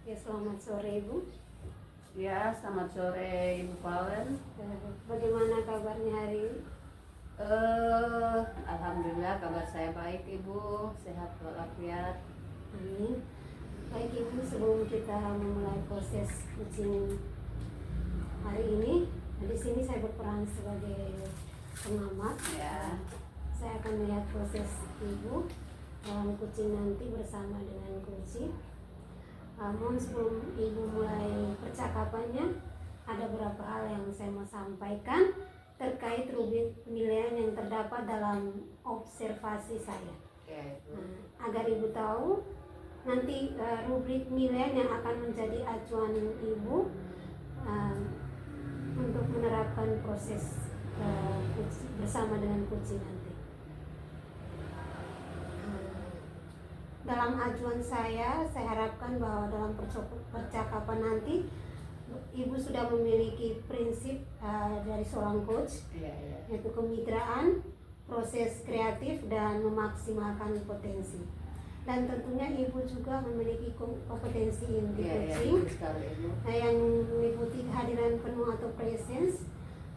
Ya, selamat sore Ibu. Ya, selamat sore Ibu Palen. Bagaimana kabarnya hari ini? Alhamdulillah kabar saya baik Ibu, sehat walafiat. Amin. Baik Ibu, sebelum kita memulai proses kucing hari ini, di sini saya berperan sebagai pengamat. Ya. Saya akan melihat proses Ibu dalam kucing nanti bersama dengan kucing. Namun sebelum Ibu mulai percakapannya, ada beberapa hal yang saya mau sampaikan terkait rubrik penilaian yang terdapat dalam observasi saya. Agar Ibu tahu nanti rubrik penilaian yang akan menjadi acuan Ibu untuk menerapkan proses bersama dengan kucing nanti. Dalam acuan saya harapkan bahwa dalam percakapan nanti Ibu sudah memiliki prinsip dari seorang coach, yaitu kemitraan, proses kreatif, dan memaksimalkan potensi. Dan tentunya Ibu juga memiliki kompetensi inti coaching yang meliputi kehadiran penuh atau presence,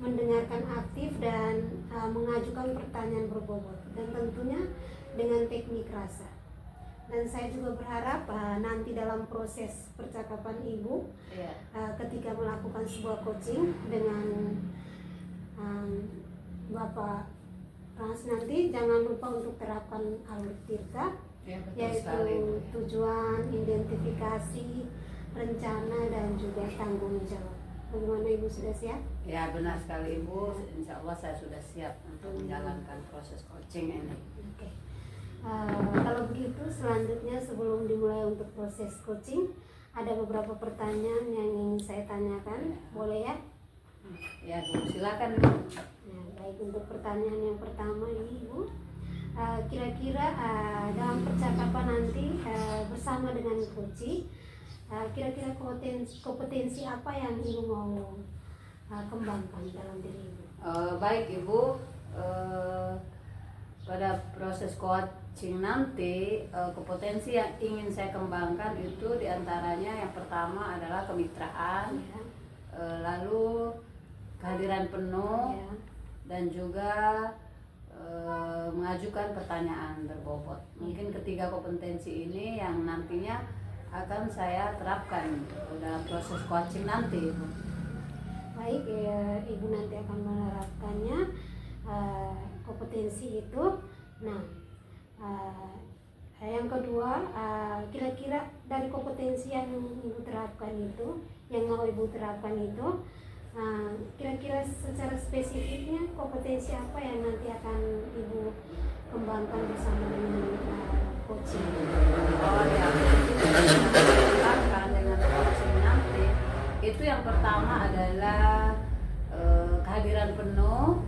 mendengarkan aktif, dan mengajukan pertanyaan berbobot, dan tentunya dengan teknik rasa. Dan saya juga berharap nanti dalam proses percakapan Ibu ketika melakukan sebuah coaching dengan Bapak Frans nanti, jangan lupa untuk terapkan alur Tirta, yaitu tujuan, identifikasi, rencana, dan juga tanggung jawab. Bagaimana Ibu, sudah siap? Ya, benar sekali Ibu. Insya Allah saya sudah siap untuk menjalankan proses coaching ini. Oke. Kalau begitu, selanjutnya sebelum dimulai untuk proses coaching, ada beberapa pertanyaan yang ingin saya tanyakan. Boleh ya? Ya Bu, silakan Ibu. Nah, baik, untuk pertanyaan yang pertama ini Ibu, kira-kira dalam percakapan nanti bersama dengan coaching, kira-kira kompetensi apa yang Ibu mau kembangkan dalam diri Ibu? Baik Ibu, pada proses coaching nanti kompetensi yang ingin saya kembangkan itu diantaranya yang pertama adalah kemitraan, lalu kehadiran penuh, dan juga mengajukan pertanyaan berbobot. Mungkin ketiga kompetensi ini yang nantinya akan saya terapkan dalam proses coaching nanti. Baik, Ibu nanti akan menerapkannya kompetensi itu. Nah, yang kedua, kira-kira dari kompetensi yang Ibu terapkan itu, yang mau Ibu terapkan itu, kira-kira secara spesifiknya kompetensi apa yang nanti akan Ibu kembangkan bersama dengan coaching? Kembangkan dengan coaching nanti itu yang pertama adalah kehadiran penuh,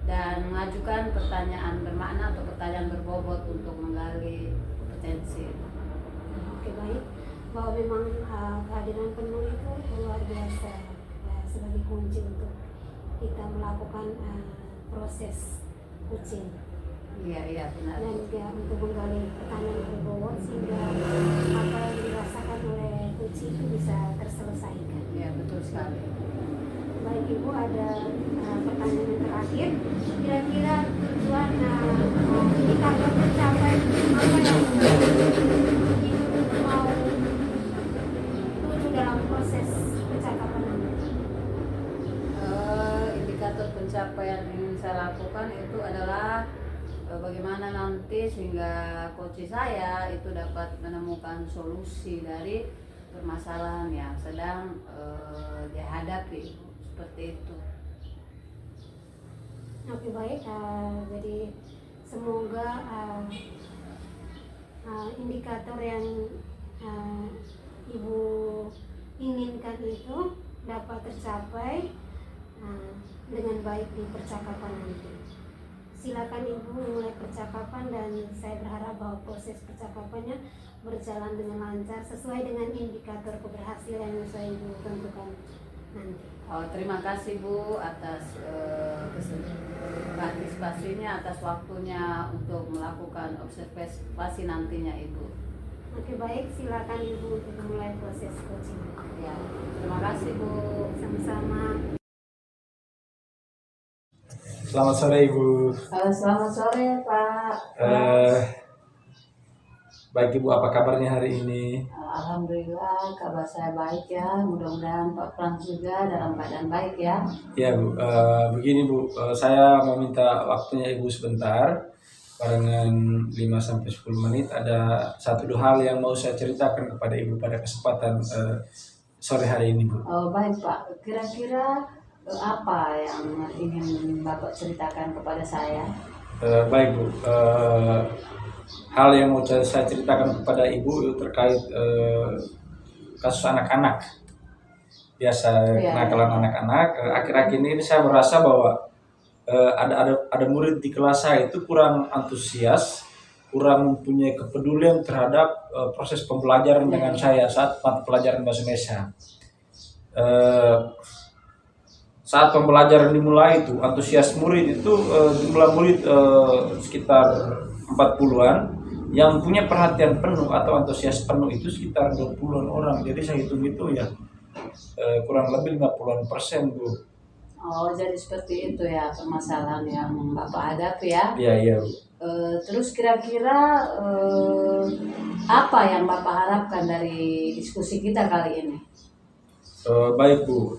dan mengajukan pertanyaan bermakna atau pertanyaan berbobot untuk menggali kompetensi. Oke, baik, bahwa memang kehadiran penuh itu luar biasa sebagai kunci untuk kita melakukan proses coaching. Iya benar. Dan juga untuk menggali pertanyaan berbobot sehingga apa yang dirasakan oleh coaching itu bisa terselesaikan. Iya, betul sekali. Baik Ibu, ada pertanyaan yang terakhir. Kira-kira tujuan indikator tercapai apa yang Ibu mau tuju dalam proses percakapan nanti? Indikator pencapaian yang ingin saya lakukan itu adalah bagaimana nanti sehingga coach saya itu dapat menemukan solusi dari permasalahan yang sedang dihadapi. Seperti itu. Oke, baik, jadi semoga indikator yang Ibu inginkan itu dapat tercapai dengan baik di percakapan nanti. Silakan Ibu mulai percakapan, dan saya berharap bahwa proses percakapannya berjalan dengan lancar sesuai dengan indikator keberhasilan yang saya Ibu tentukan nanti. Terima kasih Bu atas partisipasinya, atas waktunya untuk melakukan observasi nantinya Ibu. Oke, baik, silakan Ibu untuk memulai proses coaching. Ya, terima kasih Bu. Sama-sama. Selamat sore Ibu. Selamat sore Pak. Baik Ibu, apa kabarnya hari ini? Alhamdulillah kabar saya baik ya. Mudah-mudahan Pak Frans juga dalam keadaan baik ya. Ya Bu, begini Bu, saya mau minta waktunya Ibu sebentar. Barengan 5-10 menit, ada satu dua hal yang mau saya ceritakan kepada Ibu pada kesempatan sore hari ini Bu. Oh, baik Pak. Kira-kira apa yang ingin Bapak ceritakan kepada saya? Baik Bu, hal yang mau saya ceritakan kepada Ibu terkait kasus anak-anak. Biasa kenakalan anak-anak. Akhir-akhir ini saya merasa bahwa ada murid di kelas saya itu kurang antusias, kurang mempunyai kepedulian terhadap proses pembelajaran dengan saya saat mata pelajaran bahasa Indonesia. Saat pembelajaran dimulai itu antusias murid itu jumlah murid sekitar 40-an, yang punya perhatian penuh atau antusias penuh itu sekitar 20-an orang. Jadi saya hitung itu ya kurang lebih 50% Bu. Oh, jadi seperti itu ya permasalahan yang Bapak hadapi ya? Iya. Terus kira-kira apa yang Bapak harapkan dari diskusi kita kali ini? Baik Bu,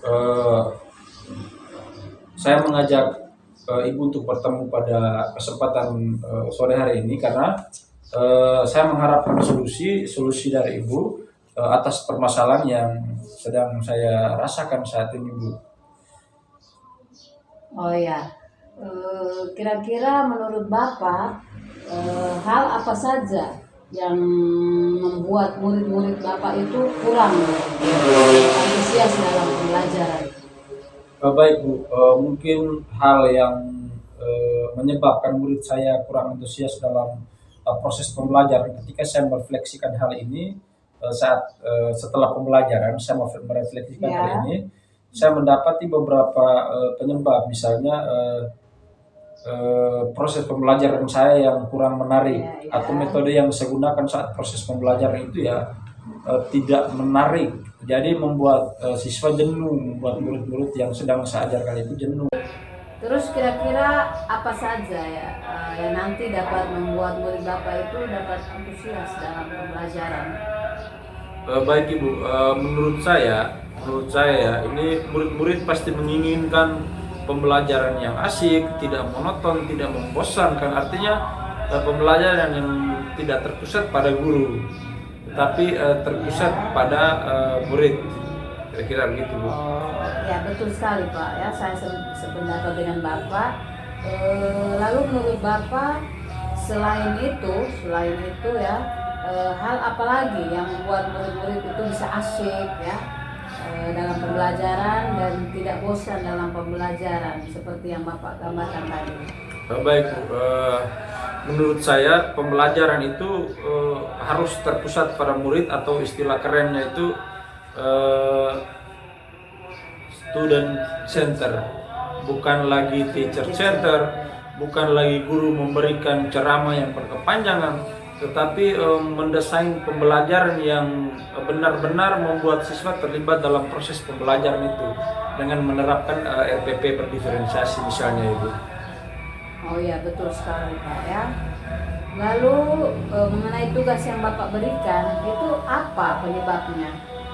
saya mengajak Ibu untuk bertemu pada kesempatan sore hari ini karena saya mengharapkan solusi dari Ibu atas permasalahan yang sedang saya rasakan saat ini Bu. Oh ya, kira-kira menurut Bapak hal apa saja yang membuat murid-murid Bapak itu kurang antusias dalam pembelajaran? Baik Bu, mungkin hal yang menyebabkan murid saya kurang antusias dalam proses pembelajaran ketika saya merefleksikan hal ini setelah pembelajaran saya merefleksikan hal ini, saya mendapati beberapa penyebab, misalnya proses pembelajaran saya yang kurang menarik atau metode yang saya gunakan saat proses pembelajaran itu ya tidak menarik, jadi membuat siswa jenuh, membuat murid-murid yang sedang saya ajarkan itu jenuh. Terus kira-kira apa saja ya yang nanti dapat membuat murid Bapak itu dapat antusias dalam pembelajaran? Baik Ibu, menurut saya ini murid-murid pasti menginginkan pembelajaran yang asik, tidak monoton, tidak membosankan. Artinya pembelajaran yang tidak terpusat pada guru, tapi terpusat pada murid. Kira-kira begitu Bu. Ya betul sekali Pak ya, saya sependapat dengan Bapak. Lalu menurut Bapak selain itu ya hal apa lagi yang membuat murid-murid itu bisa asyik ya dalam pembelajaran dan tidak bosan dalam pembelajaran seperti yang Bapak gambarkan tadi? Baik Bu, menurut saya pembelajaran itu harus terpusat pada murid, atau istilah kerennya itu student center, bukan lagi teacher center, bukan lagi guru memberikan ceramah yang berkepanjangan, tetapi mendesain pembelajaran yang benar-benar membuat siswa terlibat dalam proses pembelajaran itu dengan menerapkan RPP berdiferensiasi misalnya Ibu. Oh ya betul sekali Pak ya. Lalu mengenai tugas yang Bapak berikan itu apa penyebabnya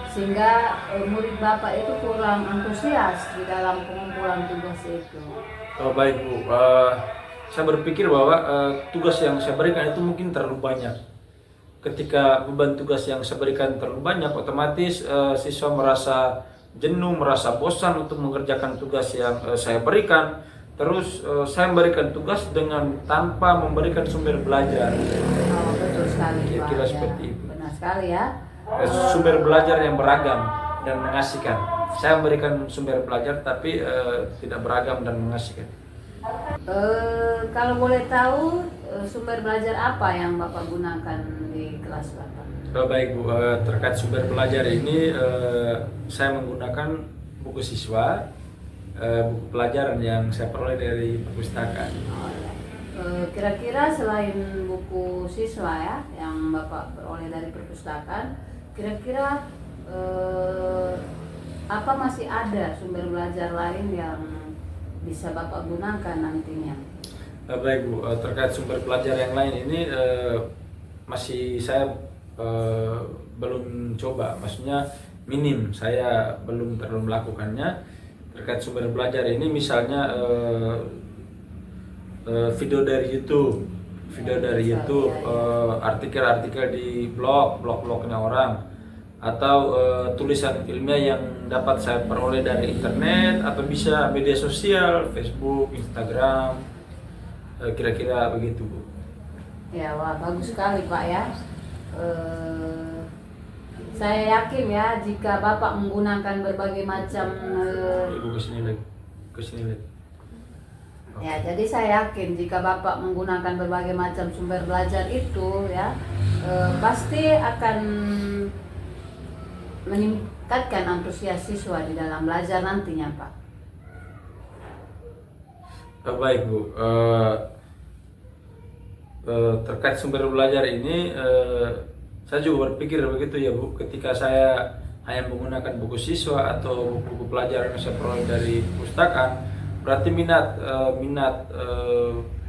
sehingga murid Bapak itu kurang antusias di dalam pengumpulan tugas itu? Baik Bu, saya berpikir bahwa tugas yang saya berikan itu mungkin terlalu banyak. Ketika beban tugas yang saya berikan terlalu banyak, otomatis siswa merasa jenuh, merasa bosan untuk mengerjakan tugas yang saya berikan. Terus saya memberikan tugas dengan tanpa memberikan sumber belajar. Oh, betul sekali Pak. Kira-kira Ya, seperti itu. benar sekali ya. Sumber belajar yang beragam dan mengasihkan. Saya memberikan sumber belajar tapi tidak beragam dan mengasihkan. Kalau boleh tahu sumber belajar apa yang Bapak gunakan di kelas Bapak? Baik Bu, terkait sumber belajar ini saya menggunakan buku siswa, buku pelajaran yang saya peroleh dari perpustakaan. Kira-kira selain buku siswa ya yang Bapak peroleh dari perpustakaan, kira-kira apa masih ada sumber belajar lain yang bisa Bapak gunakan nantinya? Baik Bu, terkait sumber belajar yang lain ini masih saya belum coba, maksudnya minim, saya belum terlalu melakukannya. Terkait sumber belajar ini misalnya video dari YouTube, artikel-artikel di blog-blognya orang, atau tulisan ilmiah yang dapat saya peroleh dari internet, atau bisa media sosial, Facebook, Instagram, kira-kira begitu Bu. Ya, wah bagus sekali Pak ya. Saya yakin ya jika Bapak menggunakan berbagai macam Ibu kesini lagi. ya, jadi saya yakin jika Bapak menggunakan berbagai macam sumber belajar itu ya pasti akan meningkatkan antusias siswa di dalam belajar nantinya Pak. Baik Bu, terkait sumber belajar ini saya juga berpikir begitu ya Bu, ketika saya hanya menggunakan buku siswa atau buku pelajaran yang saya peroleh dari perpustakaan, berarti minat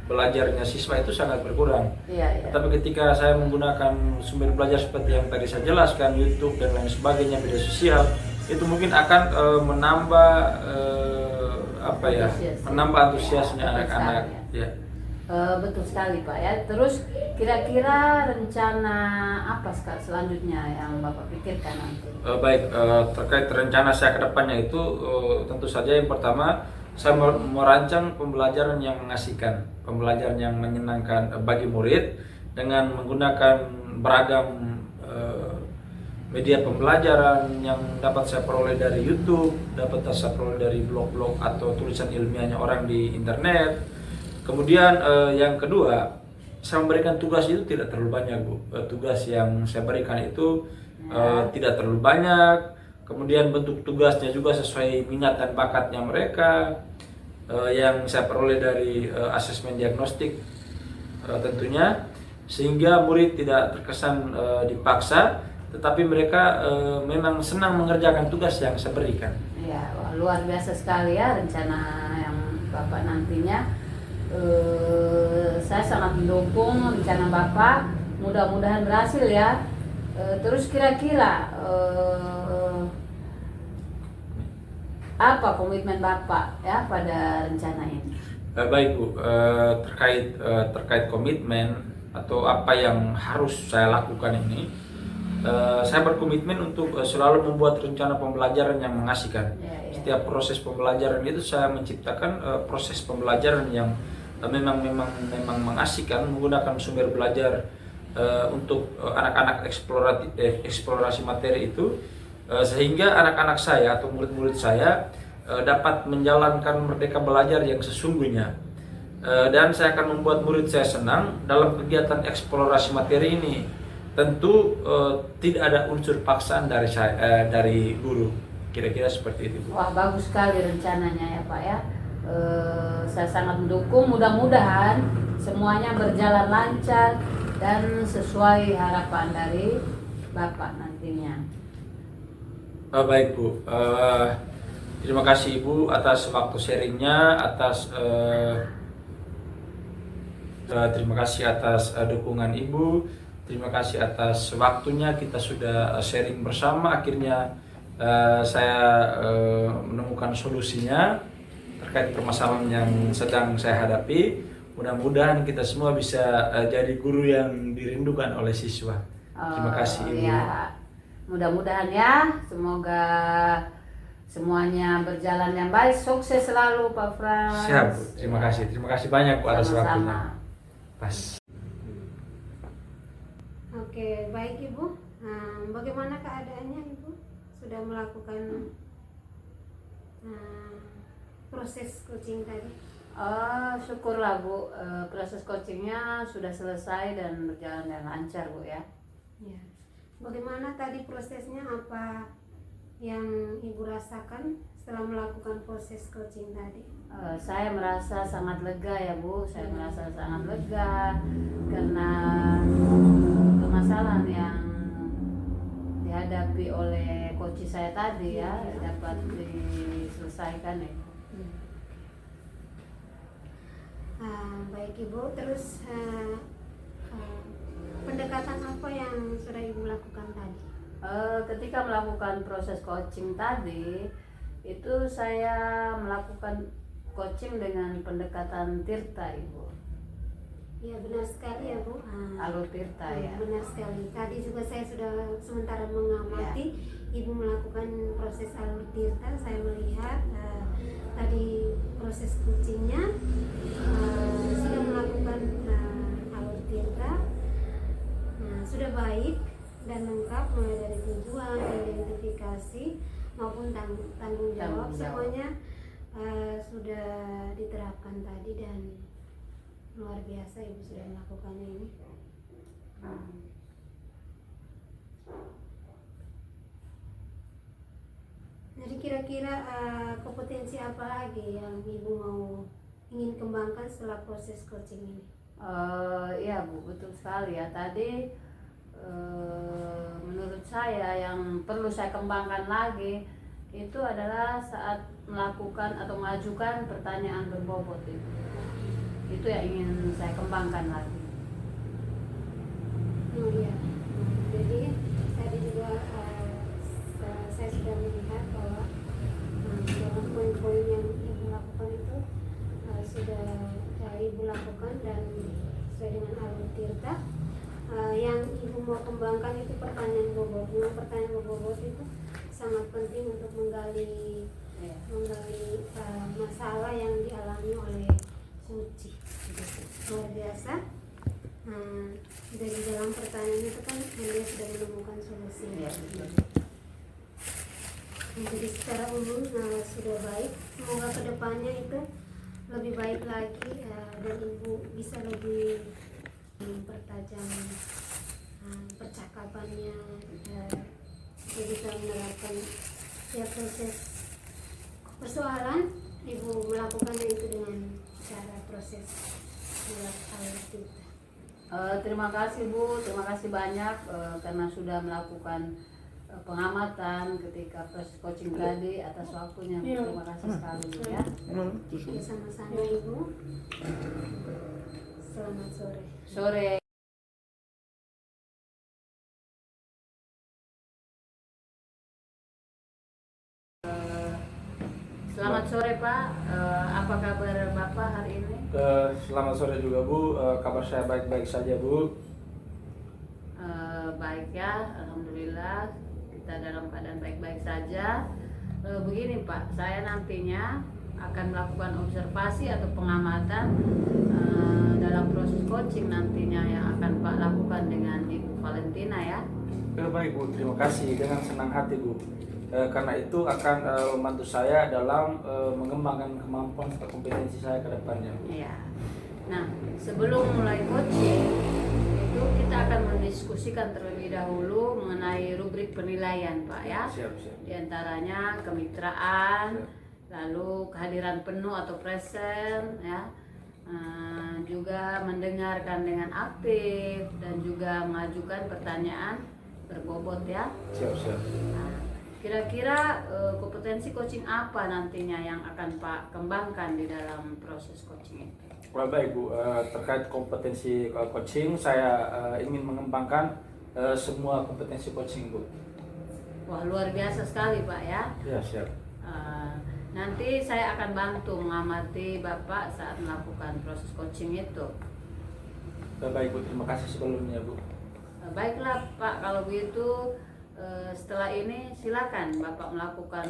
belajarnya siswa itu sangat berkurang. Iya. Tapi ketika saya menggunakan sumber belajar seperti yang tadi saya jelaskan, YouTube dan lain sebagainya, media sosial, itu mungkin akan menambah antusiasnya anak-anak. Ya. Betul sekali Pak ya. Terus kira-kira rencana apa selanjutnya yang Bapak pikirkan nanti? Baik, terkait rencana saya ke depannya itu tentu saja yang pertama saya merancang pembelajaran yang mengasihkan, pembelajaran yang menyenangkan bagi murid dengan menggunakan beragam media pembelajaran yang dapat saya peroleh dari YouTube, dapat saya peroleh dari blog-blog atau tulisan ilmiahnya orang di internet. Kemudian yang kedua, saya memberikan tugas itu tidak terlalu banyak Bu. Tugas yang saya berikan itu tidak terlalu banyak. Kemudian bentuk tugasnya juga sesuai minat dan bakatnya mereka, yang saya peroleh dari asesmen diagnostik tentunya, sehingga murid tidak terkesan dipaksa, tetapi mereka memang senang mengerjakan tugas yang saya berikan. Ya, wah, luar biasa sekali ya rencana yang Bapak nantinya. Saya sangat mendukung rencana Bapak, mudah-mudahan berhasil ya. Terus kira-kira apa komitmen Bapak ya pada rencana ini? Baik Bu, terkait komitmen atau apa yang harus saya lakukan ini, saya berkomitmen untuk selalu membuat rencana pembelajaran yang mengasihkan. Setiap proses pembelajaran itu saya menciptakan proses pembelajaran yang memang mengasihkan, menggunakan sumber belajar untuk anak-anak eksplorasi materi itu, sehingga anak-anak saya atau murid-murid saya dapat menjalankan merdeka belajar yang sesungguhnya, dan saya akan membuat murid saya senang dalam kegiatan eksplorasi materi ini. Tentu tidak ada unsur paksaan dari guru, kira-kira seperti itu Bu. Wah bagus sekali rencananya ya Pak ya. Saya sangat mendukung, mudah-mudahan semuanya berjalan lancar dan sesuai harapan dari Bapak nantinya. Baik Bu, terima kasih Ibu atas waktu sharingnya, terima kasih atas dukungan Ibu, terima kasih atas waktunya. Kita sudah sharing bersama, akhirnya saya menemukan solusinya terkait permasalahan yang sedang saya hadapi. Mudah-mudahan kita semua bisa jadi guru yang dirindukan oleh siswa. Terima kasih Ibu. Ya, mudah-mudahan ya, semoga semuanya berjalan yang baik, sukses selalu Pak Frans. Siap Bu, terima kasih banyak Bu atas waktunya. Pas. Oke, baik Ibu. Bagaimana keadaannya Ibu? Sudah melakukan proses coaching tadi? Syukurlah Bu, proses coachingnya sudah selesai dan berjalan dengan lancar Bu ya. Ya. Bagaimana tadi prosesnya, apa yang Ibu rasakan setelah melakukan proses coaching tadi? Saya merasa sangat lega ya Bu, saya merasa sangat lega karena permasalahan yang dihadapi oleh coach saya tadi ya dapat diselesaikan ya. Baik Ibu, terus pendekatan apa yang sudah Ibu lakukan tadi? Ketika melakukan proses coaching tadi itu saya melakukan coaching dengan pendekatan tirta Ibu. Ya benar sekali ya Bu. Alur tirta ya. Benar sekali. Tadi juga saya sudah sementara mengamati Ibu melakukan proses alur tirta. Saya melihat tadi proses coachingnya sudah melakukan alur tirta. Sudah baik dan lengkap mulai dari tujuan, identifikasi maupun tanggung jawab semuanya sudah diterapkan tadi dan luar biasa Ibu sudah melakukannya ini. Jadi kira-kira kompetensi apa lagi yang Ibu ingin kembangkan setelah proses coaching ini? Iya Bu, betul sekali ya. Tadi menurut saya yang perlu saya kembangkan lagi itu adalah saat melakukan atau mengajukan pertanyaan berbobot itu yang ingin saya kembangkan lagi. Oh iya, jadi tadi juga saya sudah melihat bahwa dalam poin-poin yang Ibu lakukan itu sudah Ibu lakukan dan sesuai dengan alur tirta. Yang Ibu mau kembangkan itu pertanyaan bobot. Memang pertanyaan bobot itu sangat penting untuk menggali masalah yang dialami oleh Suci. Luar biasa. Dari dalam pertanyaan itu kan dia sudah menemukan solusi. Jadi secara umum sudah baik. Semoga kedepannya itu lebih baik lagi dan Ibu bisa lebih mempertajam percakapannya, supaya bisa menerapkan setiap proses persoalan Ibu melakukannya itu dengan cara proses alur tirta. Terima kasih Bu, terima kasih banyak karena sudah melakukan pengamatan ketika proses coaching tadi atas waktunya. Terima kasih sekali Bu ya. Sama-sama Ibu. Selamat sore. Sore. Selamat sore Pak, apa kabar Bapak hari ini? Selamat sore juga Bu, kabar saya baik-baik saja Bu. Baik ya, alhamdulillah kita dalam keadaan baik-baik saja. Begini Pak, saya nantinya akan melakukan observasi atau pengamatan dalam proses coaching nantinya yang akan Pak lakukan dengan Ibu Valentina ya. Baik Bu, terima kasih, dengan senang hati Bu. Karena itu akan membantu saya dalam mengembangkan kemampuan atau kompetensi saya ke depannya. Iya. Nah, sebelum mulai coaching itu kita akan mendiskusikan terlebih dahulu mengenai rubrik penilaian Pak ya. Siap. Di antaranya kemitraan, lalu kehadiran penuh atau present ya. Juga mendengarkan dengan aktif dan juga mengajukan pertanyaan berbobot ya. Siap. Nah, kira-kira kompetensi coaching apa nantinya yang akan Pak kembangkan di dalam proses coaching itu? Baik Bu, terkait kompetensi coaching, saya ingin mengembangkan semua kompetensi coaching Bu. Wah, luar biasa sekali Pak ya. Ya, siap. Nanti saya akan bantu mengamati Bapak saat melakukan proses coaching itu. Baik Bu, terima kasih sebelumnya Bu. Baiklah Pak, kalau begitu setelah ini silakan Bapak melakukan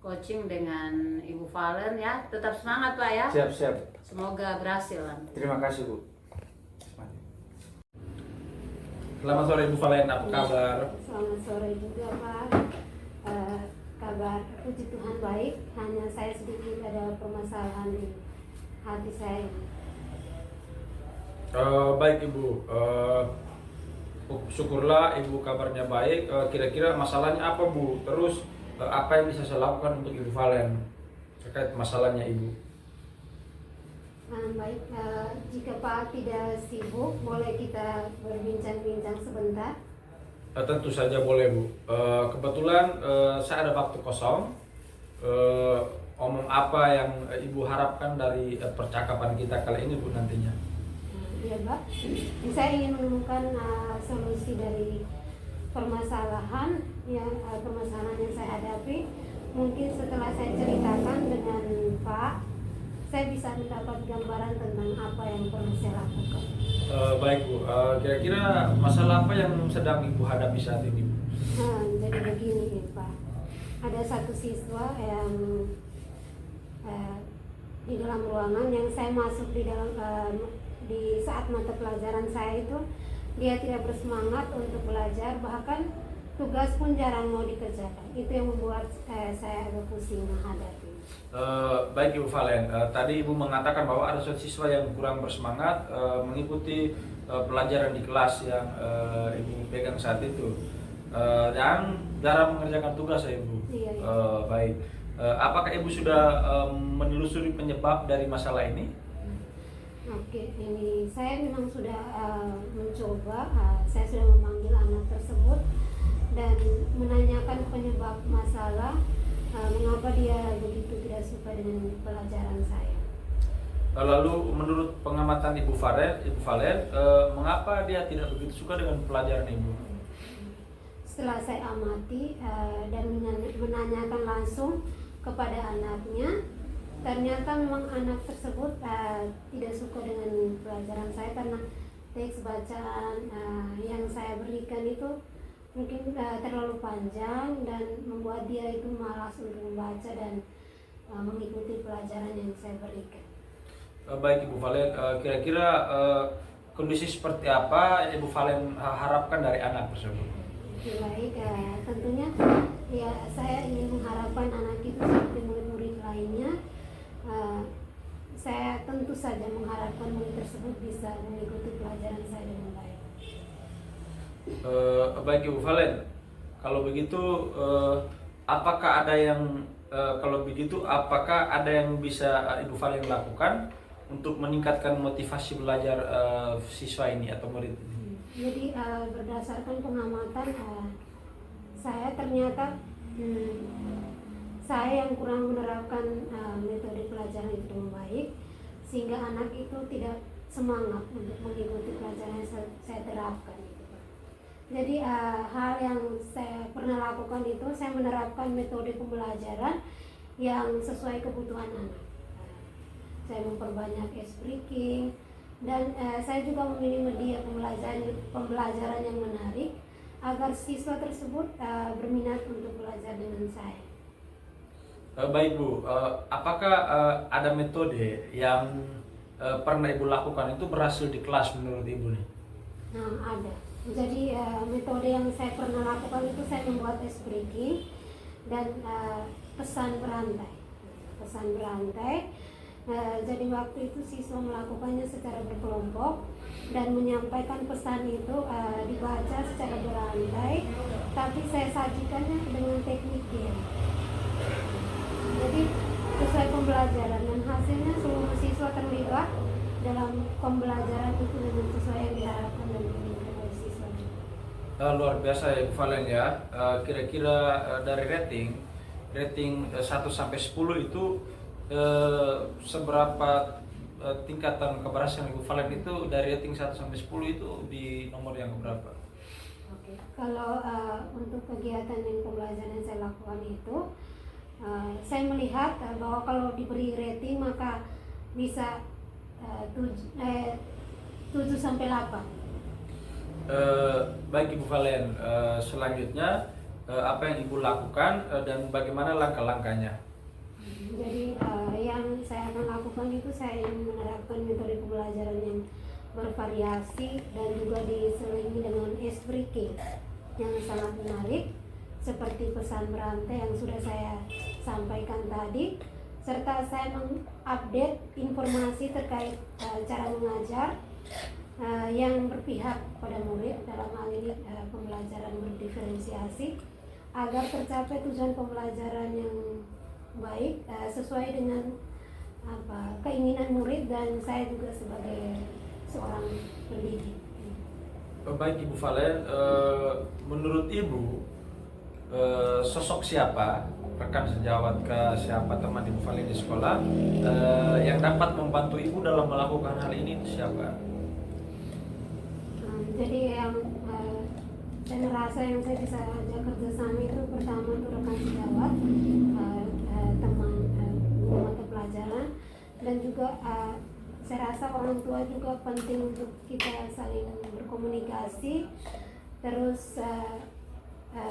coaching dengan Ibu Valen ya. Tetap semangat Pak ya. Siap. Semoga berhasil nanti. Terima kasih Bu. Selamat sore Bu Valen, apa kabar? Selamat sore juga Pak. Kabar puji Tuhan baik, hanya saya sedikit ada permasalahan di hati saya. Baik Ibu, syukurlah Ibu kabarnya baik. Kira-kira masalahnya apa Bu? Terus apa yang bisa saya lakukan untuk Ibu Valen terkait masalahnya Ibu? Baik, jika Pak tidak sibuk, boleh kita berbincang-bincang sebentar. Tentu saja boleh Bu. Kebetulan saya ada waktu kosong. Omong apa yang Ibu harapkan dari percakapan kita kali ini Bu nantinya? Iya Pak, saya ingin menemukan solusi dari permasalahan yang saya hadapi. Mungkin setelah saya ceritakan dengan Pak, saya bisa mendapat gambaran tentang apa yang pernah saya lakukan. Baik Bu, kira-kira masalah apa yang sedang Ibu hadapi saat ini Bu? Jadi begini Pak, ada satu siswa yang di dalam ruangan yang saya masuk di saat mata pelajaran saya itu, dia tidak bersemangat untuk belajar, bahkan tugas pun jarang mau dikerjakan. Itu yang membuat saya agak pusing menghadapi. Baik Ibu Valen, tadi Ibu mengatakan bahwa ada suatu siswa yang kurang bersemangat mengikuti pelajaran di kelas yang Ibu pegang saat itu, dan jarang mengerjakan tugas ya Ibu. Iya. Baik, apakah Ibu sudah menelusuri penyebab dari masalah ini? Oke, ini saya memang sudah mencoba, saya sudah memanggil anak tersebut dan menanyakan penyebab masalah, mengapa dia begitu tidak suka dengan pelajaran saya. Lalu menurut pengamatan Ibu Valen, mengapa dia tidak begitu suka dengan pelajaran Ibu? Setelah saya amati dan menanyakan langsung kepada anaknya, ternyata memang anak tersebut tidak suka dengan pelajaran saya karena teks bacaan yang saya berikan itu mungkin terlalu panjang dan membuat dia itu malas untuk membaca dan mengikuti pelajaran yang saya berikan. Baik Ibu Valen, kira-kira kondisi seperti apa Ibu Valen harapkan dari anak tersebut? Baik, tentunya ya saya ingin mengharapkan anak itu seperti murid-murid lainnya. Saya tentu saja mengharapkan murid tersebut bisa mengikuti pelajaran saya dengan baik. Baik Ibu Valen, kalau begitu apakah ada yang bisa Ibu Valen lakukan untuk meningkatkan motivasi belajar siswa ini atau murid ini? Jadi berdasarkan pengamatan saya ternyata saya yang kurang menerapkan metode pelajaran itu dengan baik, sehingga anak itu tidak semangat untuk mengikuti pelajaran yang saya terapkan. Jadi hal yang saya pernah lakukan itu, saya menerapkan metode pembelajaran yang sesuai kebutuhan anak. Saya memperbanyak ice breaking dan saya juga memilih media pembelajaran yang menarik agar siswa tersebut berminat untuk belajar dengan saya. Baik Bu, apakah ada metode yang pernah Ibu lakukan itu berhasil di kelas menurut Ibu nih? Nah, ada. Jadi metode yang saya pernah lakukan itu saya membuat ice breaking dan pesan berantai. Jadi waktu itu siswa melakukannya secara berkelompok dan menyampaikan pesan itu dibaca secara berantai, tapi saya sajikannya dengan teknik game. Jadi sesuai pembelajaran dan hasilnya seluruh siswa terlibat dalam pembelajaran itu dengan sesuai yang diharapkan dan diinginkan oleh siswa. Luar biasa ya Ibu Valen ya. Kira-kira dari rating 1 sampai 10 itu seberapa tingkatan keberhasilan Ibu Valen itu dari rating 1 sampai 10 itu di nomor yang berapa? Oke. Kalau untuk kegiatan yang pembelajaran yang saya lakukan itu, saya melihat bahwa kalau diberi rating maka bisa 7 sampai 8. Baik Ibu Valen, selanjutnya apa yang Ibu lakukan dan bagaimana langkah-langkahnya? Jadi yang saya akan lakukan itu saya ingin menerapkan metode pembelajaran yang bervariasi dan juga diselingi dengan ice breaking yang sangat menarik seperti pesan berantai yang sudah saya sampaikan tadi, serta saya mengupdate informasi terkait cara mengajar yang berpihak pada murid, dalam hal ini pembelajaran berdiferensiasi, agar tercapai tujuan pembelajaran yang baik sesuai dengan keinginan murid dan saya juga sebagai seorang pendidik. Baik Ibu Valen, menurut Ibu sosok siapa, rekan sejawat ke siapa teman Ibu Valen di sekolah yang dapat membantu Ibu dalam melakukan hal ini itu siapa? Jadi yang saya merasa yang saya bisa ajak kerjasama itu pertama itu rekan sejawat, teman guru mata pelajaran, dan juga saya rasa orang tua juga penting untuk kita saling berkomunikasi, terus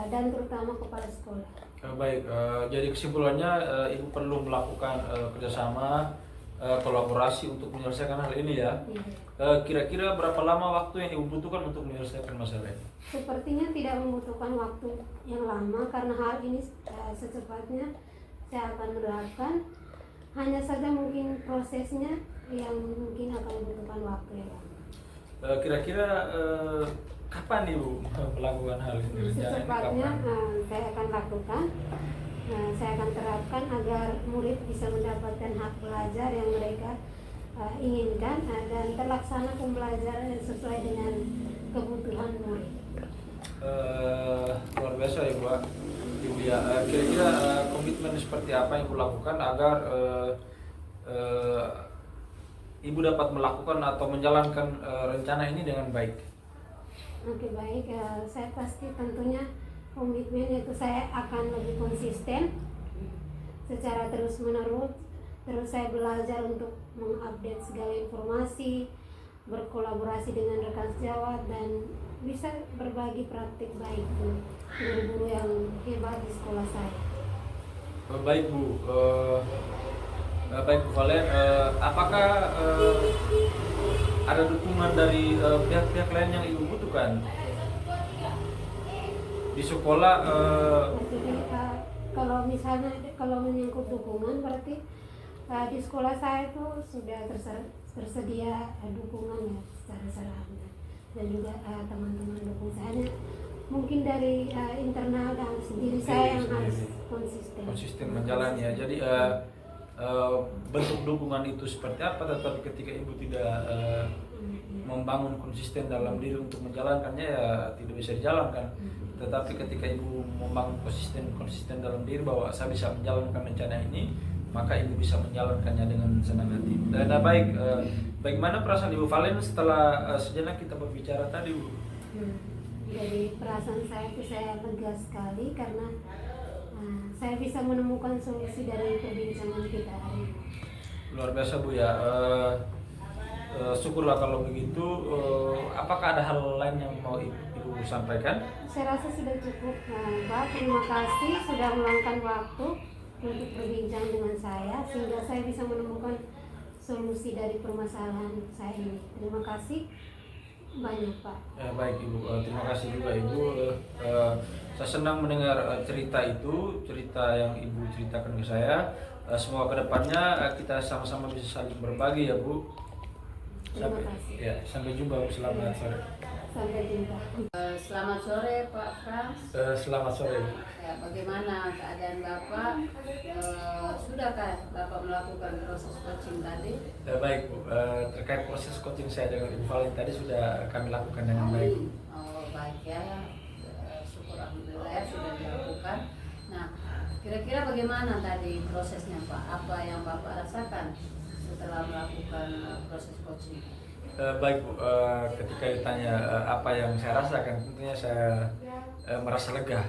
dan terutama kepala sekolah. Baik, jadi kesimpulannya Ibu perlu melakukan kerjasama, kolaborasi untuk menyelesaikan hal ini ya. Kira-kira berapa lama waktu yang Ibu butuhkan untuk menyelesaikan masalah ini? Sepertinya tidak membutuhkan waktu yang lama karena hal ini secepatnya saya akan menerapkan. Hanya saja mungkin prosesnya yang mungkin akan membutuhkan waktu yang lama. Kira-kira kapan Ibu melakukan hal ini? Secepatnya saya akan lakukan. Saya akan terapkan agar murid bisa mendapatkan hak belajar yang mereka inginkan dan terlaksana pembelajaran yang sesuai dengan kebutuhan murid. Luar biasa ya Bu. Ibu ya, kira-kira komitmen seperti apa yang Ibu lakukan agar Ibu dapat melakukan atau menjalankan rencana ini dengan baik? Oke, baik, saya pasti tentunya komitmen itu saya akan lebih konsisten secara terus-menerus. Terus saya belajar untuk mengupdate segala informasi, berkolaborasi dengan rekan sejawat, dan bisa berbagi praktik baik dengan guru-guru yang hebat di sekolah saya. Baik Bu, baik Bu Valen, apakah ada dukungan dari pihak-pihak lain yang Ibu butuhkan di sekolah? Jadi kalau menyangkut dukungan berarti di sekolah saya itu sudah tersedia dukungan ya secara sederhana, dan juga teman-teman dukung saya. Mungkin dari internal dan sendiri saya yang harus konsisten menjalani ya. Jadi bentuk dukungan itu seperti apa, tetapi ketika Ibu tidak membangun konsisten dalam diri untuk menjalankannya ya tidak bisa dijalankan. Tetapi ketika Ibu membangun konsisten dalam diri bahwa saya bisa menjalankan rencana ini, maka Ibu bisa menjalankannya dengan senang hati. Dan baik, bagaimana perasaan Ibu Valen setelah sejenak kita berbicara tadi Bu? Jadi perasaan saya itu saya lega sekali karena saya bisa menemukan solusi dari perbincangan kita hari ini. Luar biasa Bu ya. Syukurlah kalau begitu. Apakah ada hal lain yang mau Ibu sampaikan? Saya rasa sudah cukup, Pak. Terima kasih sudah meluangkan waktu untuk berbincang dengan saya sehingga saya bisa menemukan solusi dari permasalahan saya ini. Terima kasih banyak Pak. Baik Ibu, terima kasih juga Ibu. Saya senang mendengar cerita yang Ibu ceritakan ke saya. Semoga kedepannya kita sama-sama bisa saling berbagi ya Bu. Terima kasih. Ya, sampai jumpa Bu. Selamat sore. Sampai jumpa. Selamat sore Pak Frans. Selamat sore Bu. Ya, bagaimana keadaan Bapak? Sudahkah Bapak melakukan proses coaching tadi? Baik Bu, terkait proses coaching saya dengan Ibu Valen tadi sudah kami lakukan dengan baik. Oh baik ya, syukur alhamdulillah ya sudah dilakukan. Nah, kira-kira bagaimana tadi prosesnya Pak? Apa yang Bapak rasakan setelah melakukan proses coaching? Baik Bu, ketika ditanya apa yang saya rasakan, tentunya saya merasa lega.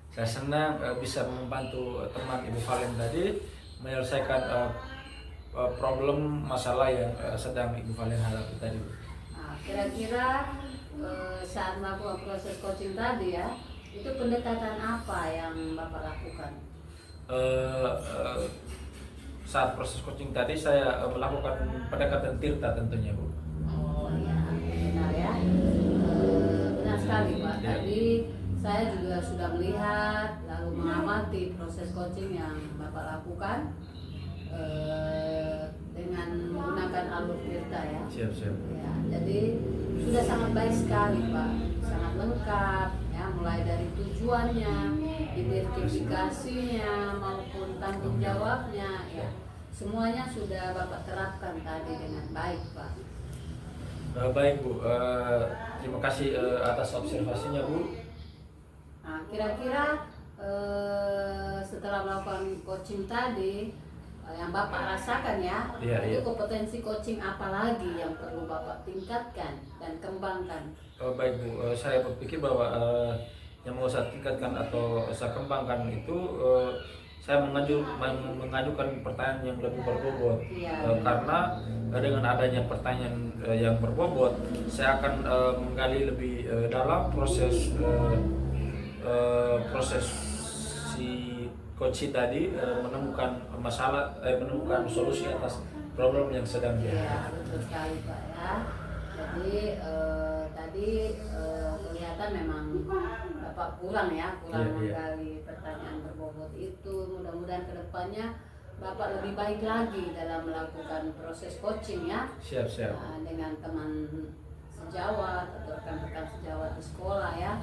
Saya senang bisa membantu teman Ibu Valen tadi menyelesaikan problem masalah yang sedang Ibu Valen hadapi tadi Bu. Nah, kira-kira saat melakukan proses coaching tadi ya, itu pendekatan apa yang Bapak lakukan? Saat proses coaching tadi saya melakukan pendekatan tirta tentunya Bu. Oh ya, benar ya. Benar sekali Pak. Ya. Tadi saya juga sudah melihat lalu mengamati proses coaching yang Bapak lakukan dengan menggunakan alur tirta ya. Siap. Ya, jadi sudah sangat baik sekali Pak, sangat lengkap ya mulai dari tujuannya, identifikasinya maupun tanggung jawabnya, ya semuanya sudah Bapak terapkan tadi dengan baik, Pak. Baik Bu, terima kasih atas observasinya Bu. Nah, kira-kira setelah melakukan coaching tadi, yang Bapak rasakan ya, itu kompetensi coaching apa lagi yang perlu Bapak tingkatkan dan kembangkan? Baik Bu, saya berpikir bahwa yang mau saya tingkatkan atau saya kembangkan itu saya mengajukan pertanyaan yang lebih berbobot. Karena dengan adanya pertanyaan yang berbobot, saya akan menggali lebih dalam proses si coach tadi menemukan menemukan solusi atas problem yang sedang dihadapi. Ya, betul sekali Pak ya. Jadi tadi kelihatan memang Bapak kurang menggali pertanyaan berbobot itu. Mudah-mudahan kedepannya Bapak lebih baik lagi dalam melakukan proses coaching ya. Siap. Dengan teman sejawat atau rekan-rekan sejawat di sekolah ya.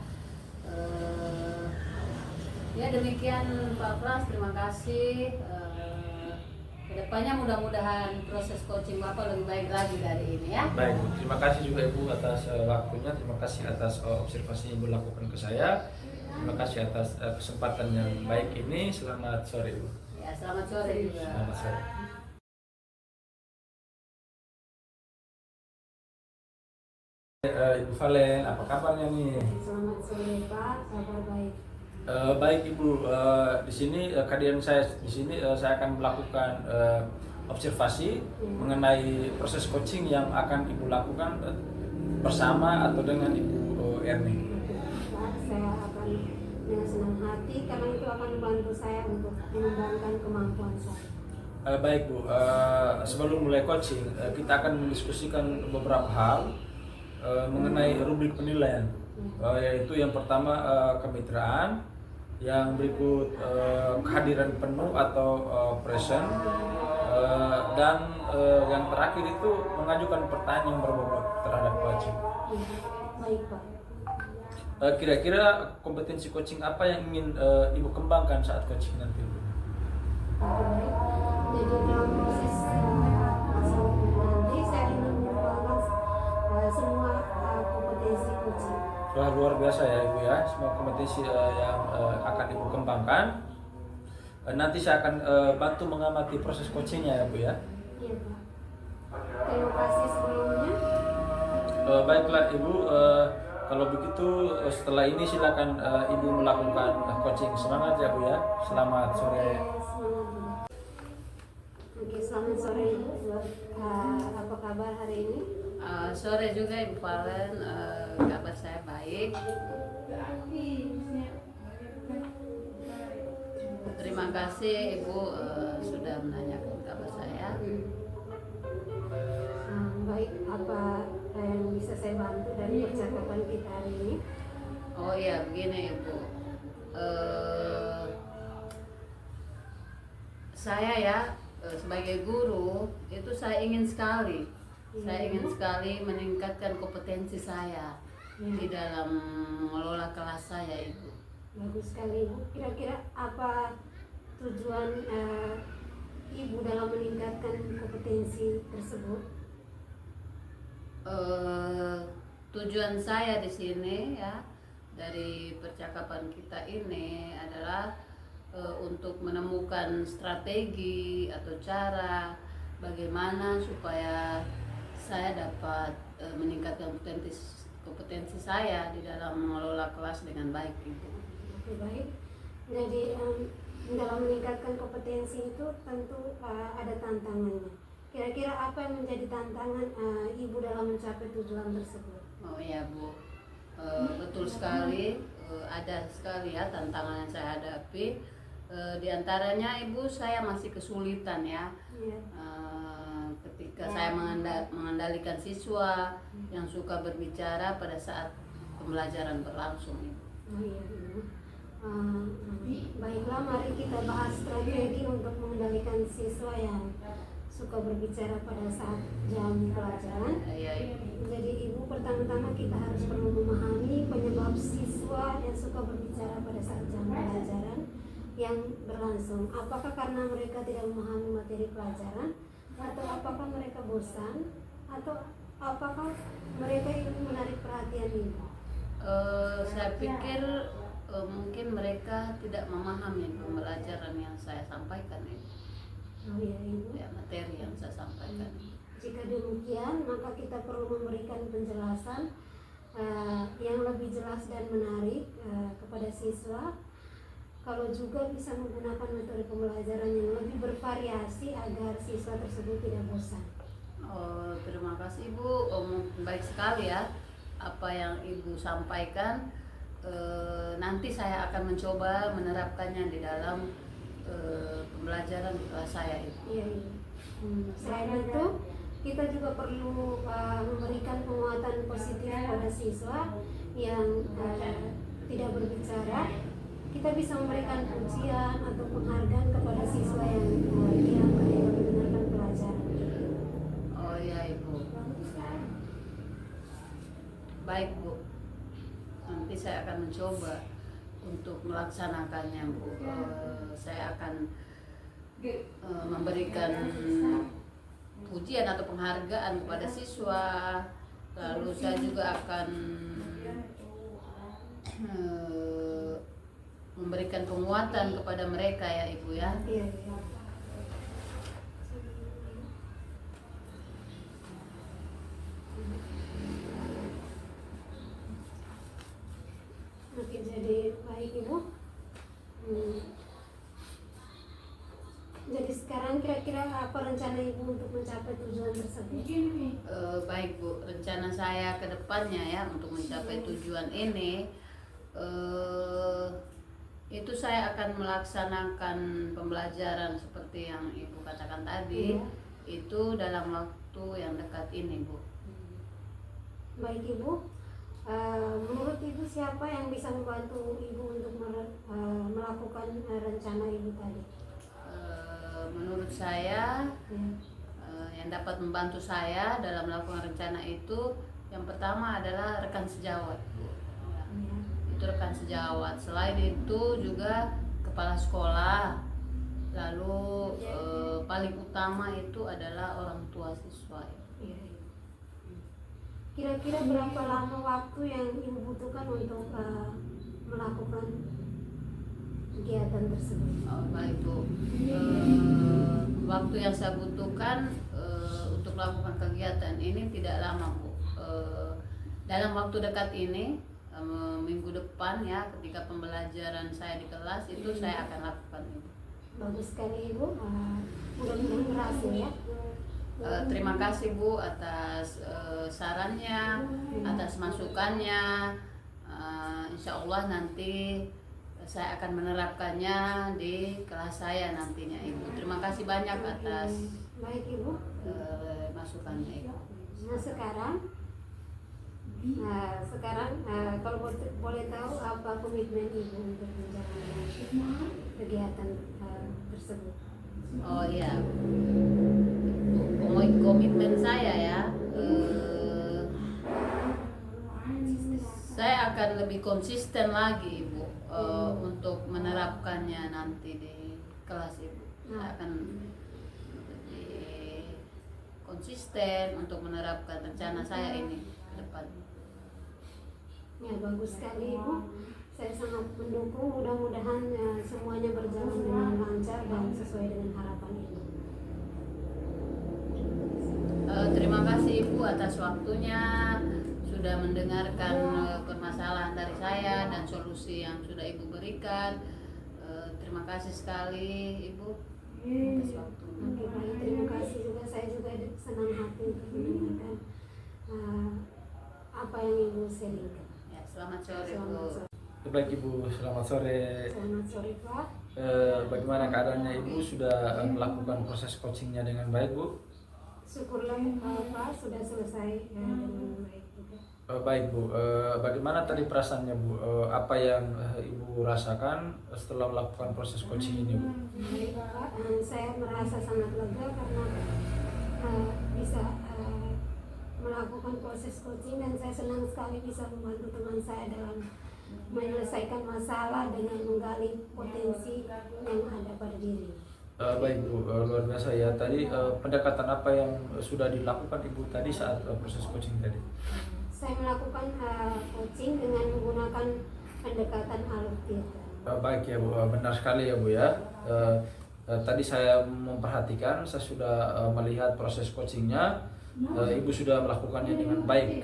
Ya demikian Pak Pras, terima kasih. Kedepannya mudah-mudahan proses coaching Bapak lebih baik lagi dari ini ya. Baik Bu, terima kasih juga Ibu atas waktunya, terima kasih atas observasi yang Ibu lakukan ke saya. Terima kasih atas kesempatan yang baik ini. Selamat sore Bu. Ya, selamat sore juga. Selamat sore. Ibu Valen, apa kabarnya nih? Selamat sore Pak, kabar baik. Baik Ibu, di sini kehadiran saya di sini saya akan melakukan observasi mengenai proses coaching yang akan Ibu lakukan bersama atau dengan Ibu Erni. Pak, saya akan dengan senang hati karena itu akan membantu saya untuk mengembangkan kemampuan saya. Baik Bu, sebelum mulai coaching kita akan mendiskusikan beberapa hal mengenai rubrik penilaian, yaitu yang pertama kemitraan, yang berikut kehadiran penuh atau present, dan yang terakhir itu mengajukan pertanyaan yang berbobot terhadap coaching. Baik Pak. Kira-kira kompetensi coaching apa yang ingin Ibu kembangkan saat coaching nanti? Baik. Jadi dalam proses nanti saya ingin mengembangkan semua kompetensi coaching. Luar biasa ya Ibu ya, semua kompetensi yang akan Ibu kembangkan. Nanti saya akan bantu mengamati proses coachingnya ya Bu ya. Iya Pak. Terima kasih sebelumnya. Baiklah Ibu, kalau begitu setelah ini silakan Ibu melakukan coaching. Semangat ya Bu ya. Selamat sore. Oke, selamat sore Ibu. Apa kabar hari ini? Sore juga Ibu Valen, kabar saya baik. Terima kasih Ibu sudah menanyakan kabar saya. Baik, apa yang bisa saya bantu dari percakapan kita hari ini? Oh iya, begini Ibu. Saya ya sebagai guru itu saya ingin sekali meningkatkan kompetensi saya di dalam mengelola kelas saya Ibu. Bagus sekali Ibu. Kira-kira apa tujuan Ibu dalam meningkatkan kompetensi tersebut? Tujuan saya di sini ya dari percakapan kita ini adalah untuk menemukan strategi atau cara bagaimana supaya saya dapat meningkatkan kompetensi saya di dalam mengelola kelas dengan baik Ibu. Oke, baik. Jadi dalam meningkatkan kompetensi itu tentu ada tantangannya. Kira-kira apa yang menjadi tantangan Ibu dalam mencapai tujuan tersebut? Oh iya Bu, betul sekali, ada sekali ya tantangan yang saya hadapi. Di antaranya Ibu, saya masih kesulitan ya. Ketika saya mengendalikan siswa yang suka berbicara pada saat pembelajaran berlangsung Ibu. Oh iya Ibu. Baiklah, mari kita bahas strategi untuk mengendalikan siswa yang suka berbicara pada saat jam pelajaran. Iya Ibu. Jadi Ibu pertama-tama kita harus perlu memahami penyebab siswa yang suka berbicara pada saat jam pelajaran yang berlangsung. Apakah karena mereka tidak memahami materi pelajaran, atau apakah mereka bosan, atau apakah mereka ingin menarik perhatian ibu? Saya pikir mungkin mereka tidak memahami pembelajaran yang saya sampaikan ini. Oh iya ibu. Ya, materi yang saya sampaikan. Jika demikian, maka kita perlu memberikan penjelasan yang lebih jelas dan menarik kepada siswa. Kalau juga bisa menggunakan metode pembelajaran yang lebih bervariasi agar siswa tersebut tidak bosan. Oh, terima kasih Ibu. Baik sekali ya apa yang Ibu sampaikan. Nanti saya akan mencoba menerapkannya di dalam pembelajaran di kelas saya itu. Iya, iya. Selain itu, kita juga perlu memberikan penguatan positif pada siswa yang tidak berbicara. Kita bisa memberikan pujian atau penghargaan kepada siswa yang diam ketika mendengarkan pelajaran. Oh iya Ibu. Baik Bu. Nanti saya akan mencoba untuk melaksanakannya Bu. Saya akan memberikan pujian atau penghargaan kepada siswa. Lalu saya juga akan memberikan penguatan kepada mereka ya Ibu ya. Iya, iya. Makin jadi baik Ibu. Jadi sekarang kira-kira apa rencana Ibu untuk mencapai tujuan tersebut? Baik Bu, rencana saya ke depannya ya untuk mencapai tujuan ini, itu saya akan melaksanakan pembelajaran seperti yang Ibu katakan tadi. Itu dalam waktu yang dekat ini Bu. Baik Ibu, menurut Ibu siapa yang bisa membantu Ibu untuk melakukan rencana Ibu tadi? Menurut saya yang dapat membantu saya dalam melakukan rencana itu yang pertama adalah rekan sejawat Bu. Itu rekan sejawat. Selain itu juga kepala sekolah. Lalu paling utama itu adalah orang tua siswa. Kira-kira berapa lama waktu yang Ibu butuhkan untuk melakukan kegiatan tersebut? Oh, baik Bu. Waktu yang saya butuhkan untuk melakukan kegiatan ini tidak lama Bu. Dalam waktu dekat ini, minggu depan ya, ketika pembelajaran saya di kelas itu saya akan lakukan itu. Bagus sekali Ibu, mudah-mudahan berhasil ya. Terima kasih Bu atas sarannya, atas masukannya. Insya Allah nanti saya akan menerapkannya di kelas saya nantinya Ibu. Terima kasih banyak atas baik Ibu masukannya Ibu. Nah sekarang kalau boleh tahu apa komitmen Ibu untuk menjalankan kegiatan tersebut? Oh iya, komitmen saya ya, saya akan lebih konsisten lagi Ibu untuk menerapkannya nanti di kelas Ibu. Saya akan lebih konsisten untuk menerapkan rencana saya ini ke depan. Ya bagus sekali Ibu, saya sangat mendukung, mudah-mudahan semuanya berjalan dengan lancar dan sesuai dengan harapan Ibu. Terima kasih Ibu atas waktunya, sudah mendengarkan permasalahan dari saya dan solusi yang sudah Ibu berikan. Terima kasih sekali Ibu atas waktunya. Oke baik, terima kasih juga, saya juga senang hati untuk mendengarkan apa yang Ibu sharingkan. Selamat sore Bu. Baik Ibu, selamat sore. Selamat sore Pak. Bagaimana keadaannya Ibu? Sudah melakukan proses coachingnya dengan baik Bu? Syukurlah Pak sudah selesai dengan baik juga. Baik Bu, bagaimana tadi perasaannya Bu? Apa yang Ibu rasakan setelah melakukan proses coaching ini Bu? Baik Pak, saya merasa sangat lega karena bisa melakukan proses coaching dan saya senang sekali bisa membantu teman saya dalam menyelesaikan masalah dengan menggali potensi yang ada pada diri. Baik Bu, luar biasa ya. Tadi pendekatan apa yang sudah dilakukan Ibu tadi saat proses coaching tadi? Saya melakukan coaching dengan menggunakan pendekatan alur tirta. Baik ya Bu, benar sekali ya Bu ya. Tadi saya memperhatikan, saya sudah melihat proses coachingnya. Ibu sudah melakukannya dengan baik,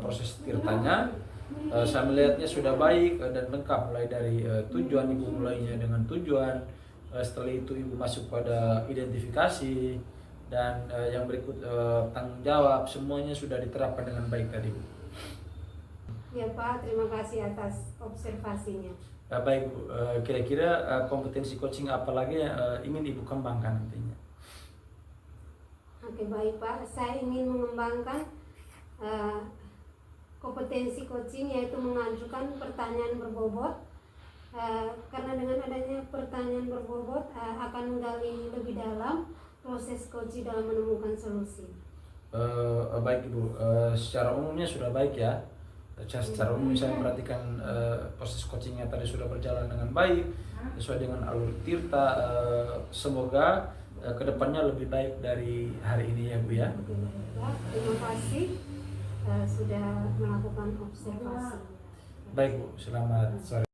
proses tirtanya. Saya melihatnya sudah baik dan lengkap, mulai dari tujuan Ibu mulainya dengan tujuan. Setelah itu Ibu masuk pada identifikasi dan yang berikut tanggung jawab, semuanya sudah diterapkan dengan baik tadi Bu. Ya Pak, terima kasih atas observasinya. Baik Bu, kira-kira kompetensi coaching apa lagi yang ingin Ibu kembangkan nantinya? Oke baik Pak, saya ingin mengembangkan kompetensi coaching yaitu mengajukan pertanyaan berbobot. Karena dengan adanya pertanyaan berbobot akan menggali lebih dalam proses coaching dalam menemukan solusi. Baik Ibu, secara umumnya sudah baik ya. Secara umum saya perhatikan proses coachingnya tadi sudah berjalan dengan baik sesuai dengan alur tirta. Semoga kedepannya lebih baik dari hari ini ya Bu ya. Terima kasih sudah melakukan observasi. Baik Bu, selamat sore.